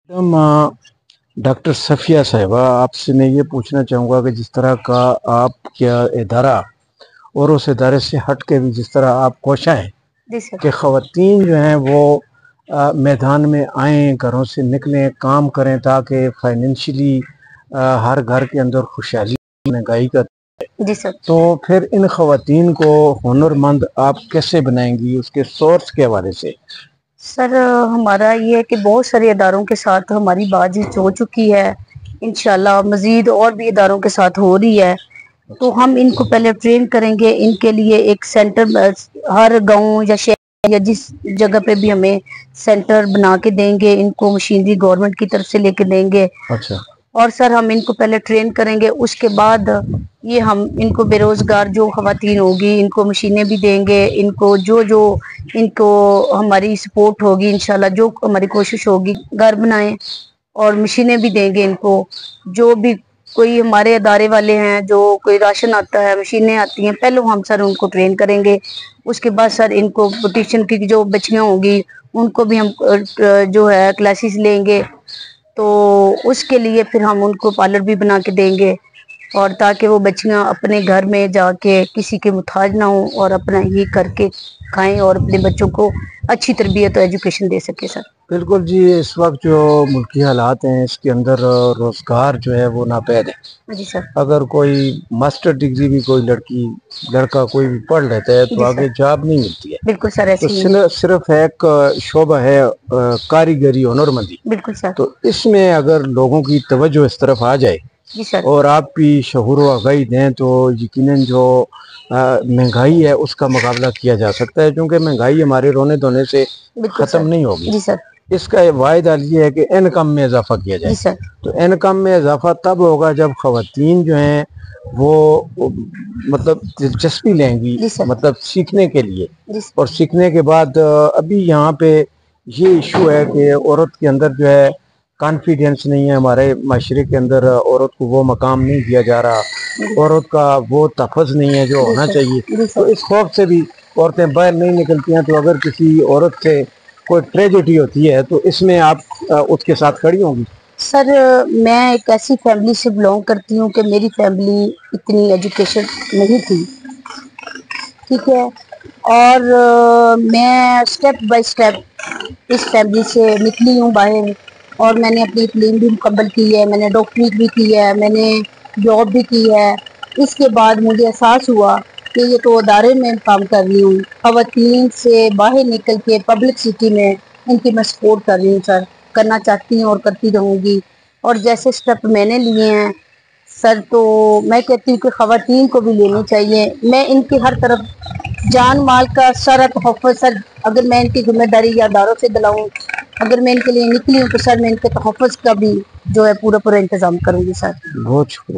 Doctor Safia साहिबा, आपसे मैं ये पूछना चाहूँगा कि जिस तरह का आपका इदारा और उस इदारे से हट के भी जिस तरह आप कोशा हैं कि ख़वातीन जो हैं वो मैदान में आएँ, घरों से निकलें, काम करें ताकि फाइनेंशियली हर घर के अंदर खुशहाली महंगाई का जी सर। तो फिर इन ख़वातीन को हुनरमंद आप कैसे बनाएंगी, उसके सोर्स के हवाले से? सर हमारा ये है कि बहुत सारे इदारों के साथ हमारी बातचीत हो चुकी है, इंशाल्लाह मजीद और भी इदारों के साथ हो रही है। तो हम इनको पहले ट्रेन करेंगे, इनके लिए एक सेंटर हर गांव या शहर या जिस जगह पे भी हमें सेंटर बना के देंगे, इनको मशीनरी गवर्नमेंट की तरफ से लेके देंगे। अच्छा। और सर हम इनको पहले ट्रेन करेंगे, उसके बाद ये हम इनको बेरोजगार जो खवातीन होगी इनको मशीनें भी देंगे, इनको जो जो इनको हमारी सपोर्ट होगी इंशाल्लाह, जो हमारी कोशिश होगी घर बनाएं और मशीनें भी देंगे इनको। जो भी कोई हमारे अदारे वाले हैं, जो कोई राशन आता है, मशीनें आती हैं, पहले हम सर उनको ट्रेन करेंगे। उसके बाद सर इनको ब्यूटिशियन की जो बच्चियां होंगी उनको भी हम जो है क्लासेस लेंगे, तो उसके लिए फिर हम उनको पार्लर भी बना के देंगे, और ताकि वो बच्चियां अपने घर में जाके किसी के मुताज ना हो और अपना ही करके खाएं और अपने बच्चों को अच्छी तरबियत और एजुकेशन दे सके। सर बिल्कुल जी, इस वक्त जो मुल्की हालात हैं इसके अंदर रोज़गार जो है वो नापैद है। जी सर। अगर कोई मास्टर डिग्री भी कोई लड़का कोई भी पढ़ लेता है तो आगे जॉब नहीं मिलती है। बिल्कुल सर, ऐसे तो सिर्फ एक शोबा है कारीगरी, हुनरमंदी। बिल्कुल सर। तो इसमें अगर लोगों की तवज्जो इस तरफ आ जाए जी सर, और आप भी शऊर व आगाही दें तो यकीनन जो महंगाई है उसका मुकाबला किया जा सकता है, क्योंकि महंगाई हमारे रोने धोने से ख़त्म नहीं होगी। जी सर। इसका वायदा ये है कि इनकम में इजाफा किया जाए। जी सर। तो इनकम में इजाफा तब होगा जब ख़वातीन जो हैं वो मतलब दिलचस्पी लेंगी, मतलब सीखने के लिए। और सीखने के बाद अभी यहाँ पे ये इशू है कि औरत के अंदर जो है कॉन्फिडेंस नहीं है, हमारे माशरे के अंदर औरत को वो मकाम नहीं दिया जा रहा, औरत का वो तहफ़्फ़ुज़ नहीं है जो होना चाहिए। तो इस खौफ से भी औरतें बाहर नहीं निकलती हैं। तो अगर किसी औरत से कोई ट्रेजेडी होती है तो इसमें आप उसके साथ खड़ी होंगी? सर मैं एक ऐसी फैमिली से बिलोंग करती हूँ कि मेरी फैमिली इतनी एजुकेशन नहीं थी, ठीक है, और मैं स्टेप बाय स्टेप इस फैमिली से निकली हूँ बाहर, और मैंने अपनी तालीम भी मुकम्मल की है, मैंने डॉक्टरी भी की है, मैंने जॉब भी की है। इसके बाद मुझे एहसास हुआ कि ये तो अदारे में काम कर रही हूँ, ख़वातीन से बाहर निकल के पब्लिक सिटी में इनकी मैं सपोर्ट कर रही हूँ सर, करना चाहती हूँ और करती रहूँगी। और जैसे स्टेप मैंने लिए हैं सर, तो मैं कहती हूँ कि ख़वातीन को भी लेनी चाहिए। मैं इनकी हर तरफ जान माल का सारा तहफ़्फ़ुज़ सर, अगर मैं इनकी जिम्मेदारी या अदारों से दिलाऊँ, अगर मैं इनके लिए निकली हूँ तो सर मैं इनके तहफ़्फ़ुज़ का भी जो है पूरा इंतज़ाम करूँगी सर। बहुत शुक्रिया।